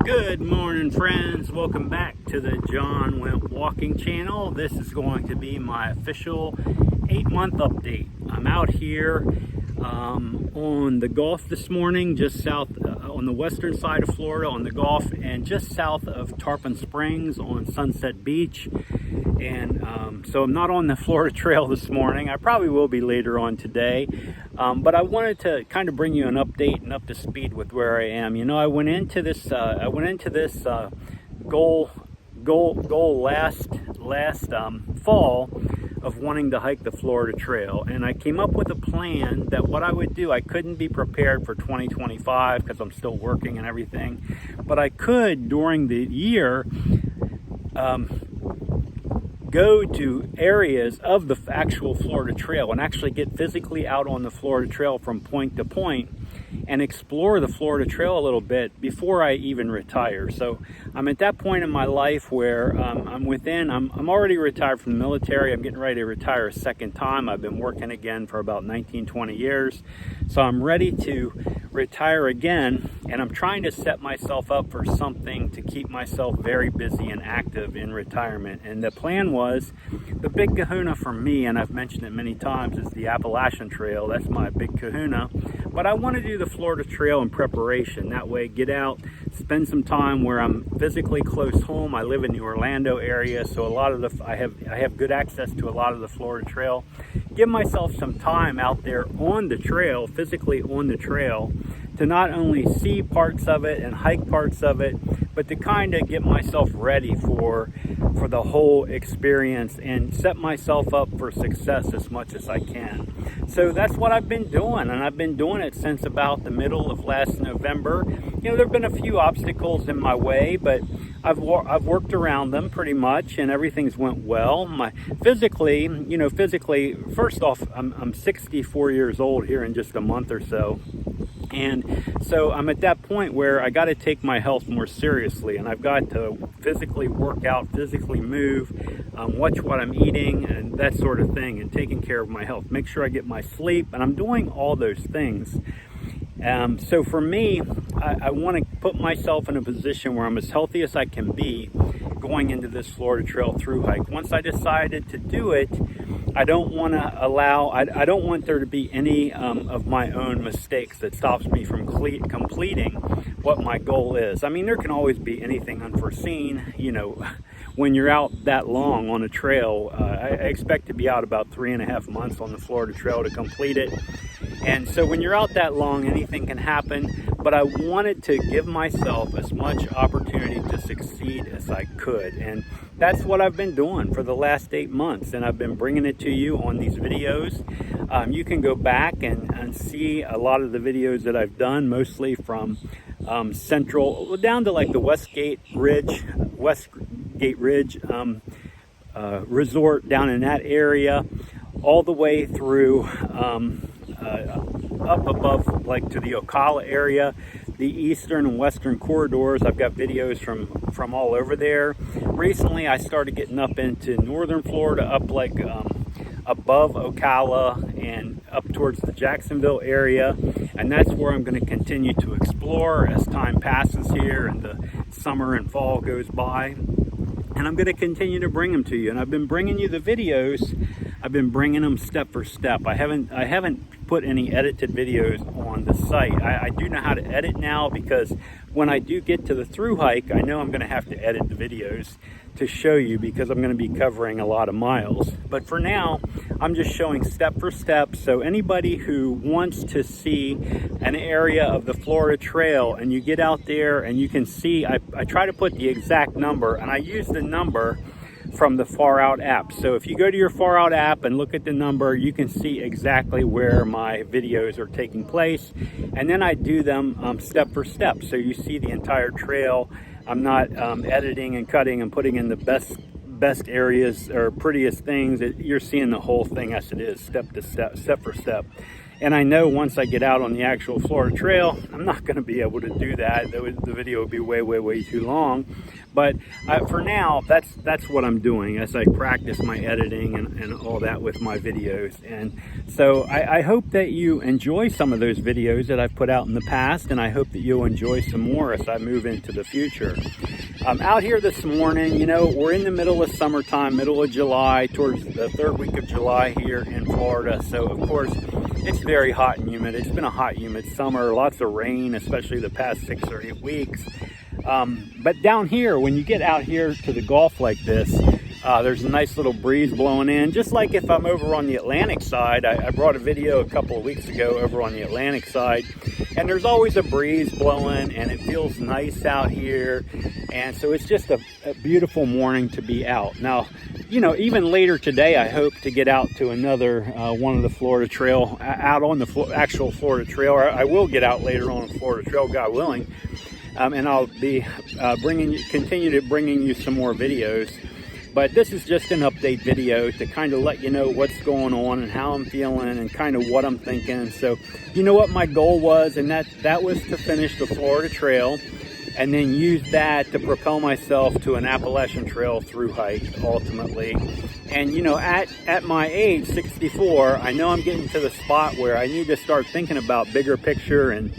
Good morning, friends. Welcome back to the John Went Walking channel. This is going to be my official 8-month update. I'm out here on the Gulf this morning, just south on the western side of Florida on the Gulf, and just south of Tarpon Springs on Sunset Beach. And so I'm not on the Florida Trail this morning. I probably will be later on today. But I wanted to kind of bring you an update and up to speed with where I am. You know, I went into this goal last fall of wanting to hike the Florida Trail, and I came up with a plan that what I would do. I couldn't be prepared for 2025 because I'm still working and everything, but I could during the year go to areas of the actual Florida Trail and actually get physically out on the Florida Trail from point to point and explore the Florida Trail a little bit before I even retire. So I'm at that point in my life where I'm already retired from the military. I'm getting ready to retire a second time. I've been working again for about 19-20 years. So I'm ready to retire again, and I'm trying to set myself up for something to keep myself very busy and active in retirement. And the plan was, the big kahuna for me, and I've mentioned it many times, is the Appalachian Trail. That's my big kahuna. But I want to do the Florida Trail in preparation. That way, get out, spend some time where I'm physically close home. I live in the Orlando area, so I have good access to a lot of the Florida Trail. Give myself some time out there on the trail, physically on the trail, to not only see parts of it and hike parts of it, but to kind of get myself ready for the whole experience and set myself up for success as much as I can. So that's what I've been doing, and I've been doing it since about the middle of last November. You know, there have been a few obstacles in my way, but I've worked around them pretty much, and everything's went well. Physically, first off, I'm 64 years old here in just a month or so. And so I'm at that point where I got to take my health more seriously, and I've got to physically work out, physically move, watch what I'm eating and that sort of thing, and taking care of my health, make sure I get my sleep, and I'm doing all those things. So for me, I want to put myself in a position where I'm as healthy as I can be going into this Florida Trail Thru-Hike. Once I decided to do it, I don't want there to be any of my own mistakes that stops me from completing what my goal is. I mean, there can always be anything unforeseen. You know, when you're out that long on a trail, I expect to be out about 3.5 months on the Florida Trail to complete it. And so when you're out that long, anything can happen. But I wanted to give myself as much opportunity to succeed as I could. And that's what I've been doing for the last 8 months. And I've been bringing it to you on these videos. You can go back and see a lot of the videos that I've done, mostly from Central, down to like the Westgate Ridge Resort down in that area, all the way through up above, like to the Ocala area, the eastern and western corridors. I've got videos from all over there. Recently, I started getting up into northern Florida, up like above Ocala and up towards the Jacksonville area, and that's where I'm going to continue to explore as time passes here and the summer and fall goes by. And I'm going to continue to bring them to you. And I've been bringing you the videos. I've been bringing them step for step. I haven't put any edited videos on the site. I do know how to edit now, because when I do get to the Thru-Hike, I know I'm going to have to edit the videos to show you, because I'm going to be covering a lot of miles. But for now, I'm just showing step for step. So anybody who wants to see an area of the Florida Trail, and you get out there and you can see, I try to put the exact number, and I use the number from the Far Out app. So if you go to your Far Out app and look at the number, you can see exactly where my videos are taking place. And then I do them step for step. So you see the entire trail. I'm not editing and cutting and putting in the best areas or prettiest things. You're seeing the whole thing as it is, step for step. And I know once I get out on the actual Florida Trail, I'm not going to be able to do that. The video would be way too long. But for now, that's what I'm doing as I practice my editing and all that with my videos. And so I hope that you enjoy some of those videos that I've put out in the past, and I hope that you'll enjoy some more as I move into the future. Out here this morning, you know, we're in the middle of summertime, middle of July, towards the third week of July here in Florida. So of course, it's very hot and humid. It's been a hot, humid summer, lots of rain, especially the past 6 or 8 weeks. But down here, when you get out here to the Gulf like this, there's a nice little breeze blowing in, just like if I'm over on the Atlantic side. I brought a video a couple of weeks ago over on the Atlantic side, and there's always a breeze blowing and it feels nice out here. And so it's just a beautiful morning to be out. Now, you know, even later today, I hope to get out to another one of the Florida Trail, out on the actual Florida Trail. I will get out later on the Florida Trail, God willing. And I'll be continue to bringing you some more videos. But this is just an update video to kind of let you know what's going on and how I'm feeling and kind of what I'm thinking. So, you know what my goal was, and that was to finish the Florida Trail and then use that to propel myself to an Appalachian Trail through hike ultimately. And you know, at my age, 64, I know I'm getting to the spot where I need to start thinking about bigger picture and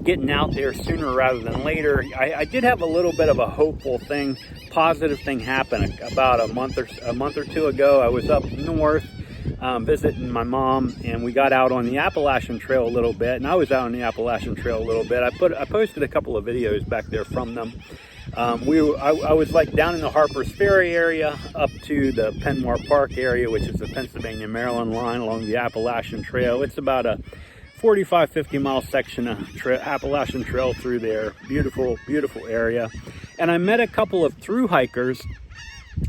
getting out there sooner rather than later. I did have a little bit of a hopeful thing, positive thing happen about a month or two ago. I was up north visiting my mom, and we got out on the Appalachian Trail a little bit, and I was out on the Appalachian Trail a little bit. I posted a couple of videos back there from them. I was like down in the Harpers Ferry area up to the Penmar Park area, which is the Pennsylvania-Maryland line along the Appalachian Trail. It's about a 45-50 mile section of Appalachian Trail through there. Beautiful area. And I met a couple of thru hikers,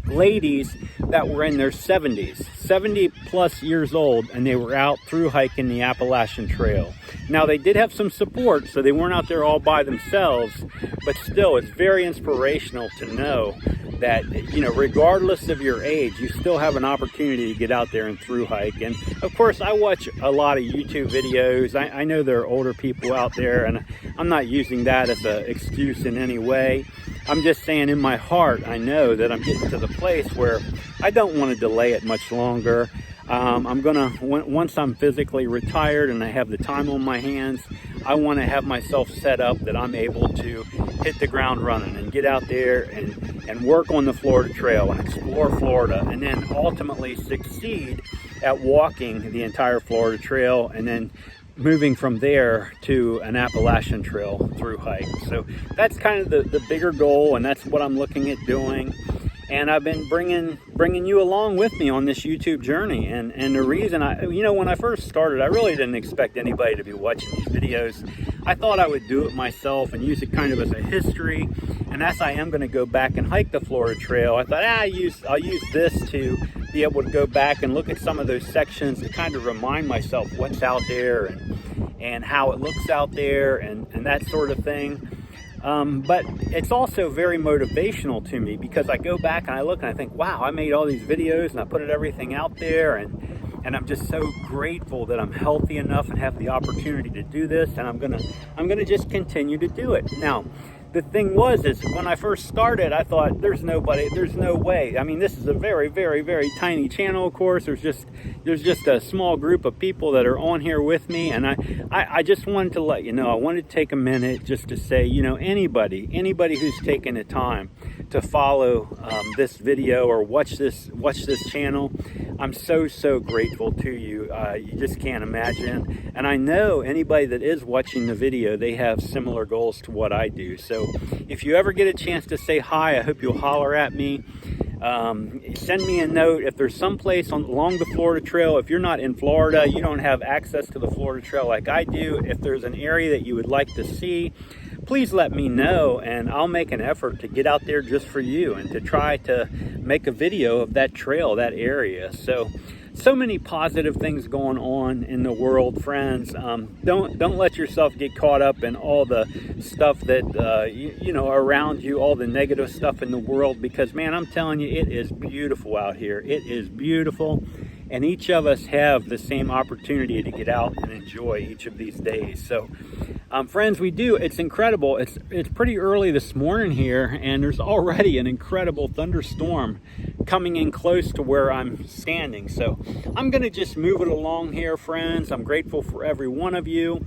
ladies that were in their 70s, 70 plus years old, and they were out thru hiking the Appalachian Trail. Now they did have some support, so they weren't out there all by themselves, but still it's very inspirational to know that, you know, regardless of your age, you still have an opportunity to get out there and thru hike. And of course, I watch a lot of YouTube videos. I know there are older people out there, and I'm not using that as an excuse in any way. I'm just saying, in my heart, I know that I'm getting to the place where I don't want to delay it much longer. I'm gonna, once I'm physically retired and I have the time on my hands, I want to have myself set up that I'm able to hit the ground running and get out there and work on the Florida Trail and explore Florida, and then ultimately succeed at walking the entire Florida Trail, and then moving from there to an Appalachian Trail through hike. So that's kind of the bigger goal, and that's what I'm looking at doing. And I've been bringing you along with me on this YouTube journey. And the reason when I first started, I really didn't expect anybody to be watching these videos. I thought I would do it myself and use it kind of as a history. And as I am going to go back and hike the Florida Trail, I thought I'll use this to be able to go back and look at some of those sections to kind of remind myself what's out there and how it looks out there and that sort of thing. But it's also very motivational to me, because I go back and I look and I think, wow, I made all these videos and I put everything out there, and I'm just so grateful that I'm healthy enough and have the opportunity to do this, and I'm gonna just continue to do it. Now, the thing is when I first started, I thought there's no way. I mean, this is a very, very, very tiny channel, of course. There's just a small group of people that are on here with me, and I just wanted to let you know, I wanted to take a minute just to say, you know, anybody who's taken the time to follow this video or watch this channel, I'm so grateful to you. You just can't imagine. And I know anybody that is watching the video, they have similar goals to what I do. So if you ever get a chance to say hi, I hope you'll holler at me. Send me a note. If there's some place along the Florida Trail, if you're not in Florida, you don't have access to the Florida Trail like I do, if there's an area that you would like to see, please let me know, and I'll make an effort to get out there just for you and to try to make a video of that trail, that area. So many positive things going on in the world, friends. Don't let yourself get caught up in all the stuff that around you, all the negative stuff in the world, because man, I'm telling you, it is beautiful out here. It is beautiful, and each of us have the same opportunity to get out and enjoy each of these days. So friends, we do. It's incredible. It's pretty early this morning here, and there's already an incredible thunderstorm coming in close to where I'm standing. So I'm going to just move it along here, friends. I'm grateful for every one of you,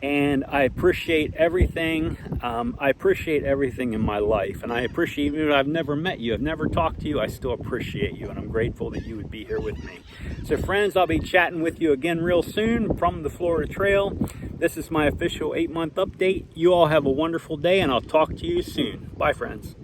and I appreciate everything. I appreciate everything in my life, and I appreciate, even though I've never met you, I've never talked to you, I still appreciate you, and I'm grateful that you would be here with me. So friends, I'll be chatting with you again real soon from the Florida Trail. This is my official 8-month update. You all have a wonderful day, and I'll talk to you soon. Bye, friends.